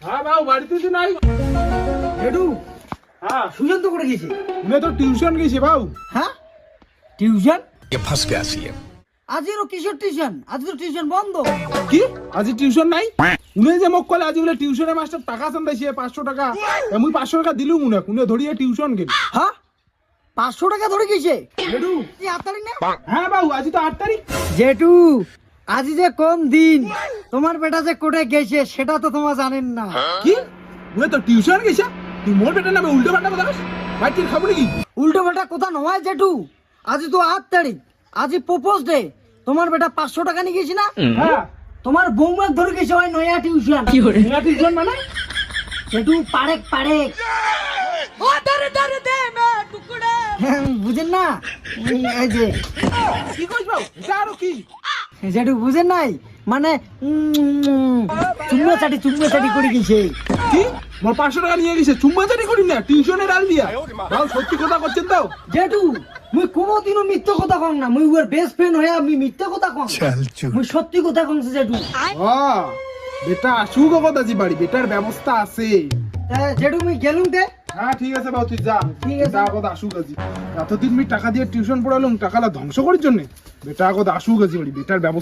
হ্যাঁ বাবু বাড়িতে তো নাই। এডু হ্যাঁ সুজন তো করে গেছে। উনি তো টিউশন গেছে বাবু। হ্যাঁ টিউশন ये फंस गया सीएम। আজেরও কিশোর টিউশন, আজ তো টিউশন বন্ধ। কি আজি টিউশন নাই? উনি যে মোক কলে আজি বলে টিউশনের মাস্টার টাকা চান্দাইছে 500 টাকা। আমি 500 টাকা দিলু মুনে উনি ধরিয়ে টিউশন গেল। হ্যাঁ 500 টাকা ধরে গেছে। জেঠু এই আতারি না? হ্যাঁ বাবু আজি তো 8 তারিখ। জেঠু আজি যে কোন দিন তোমার বেটা যে কোটে গেছে সেটা তো তোমরা জানেন না। কি উনি তো টিউশন গেছে? তুই মোর বেটা নামে উল্টো পাল্টা কথা কস? বাইটির খাবো নাকি? উল্টো বেটা কথা নয় জেঠু, আজি তো 8 তারিখ, আজি প্রপোজ ডে। তোমার বেটা 500 টাকা নিয়ে গেছি না, হ্যাঁ তোমার বৌমাক ধরে গেছে ওই নয়া টিউশন। নয়া টিউশন মানে? জেঠু পারেক পারেক ও ধরে ধরে দে মে টুকড়ে, বুঝেন না? এই যে কি কইছ বাবু? এটা আরো কি? জেঠু বুঝেন নাই, মানে চুম্মা চাটি করে গেছে। কি মোর 500 টাকা নিয়ে গেছে চুম্মা চাটি করি না টিউশনের আল দিয়া? বাবু সত্যি কথা করছেন তো? জেঠু মুই কোনোদিনও মিথ্যা কথা কম না, মুই ওর বেস্ট ফ্রেন্ড হয়ে আমি মিথ্যা কথা কম, মুই সত্যি কথা কমছে জেঠু। বেটা আসুক কথা জি বাড়ি, বেটার ব্যবস্থা আছে। জেঠু মুই গেলুম তে। হ্যাঁ ঠিক আছে বাবু তুই যা। ঠিক আছে। বেটা কথা আসুক আজি, এতদিন আমি টাকা দিয়ে টিউশন পড়ালাম টাকাটা ধ্বংস করার জন্য। বেটা কথা আসুক আজি বাড়ি, বেটার ব্যবস্থা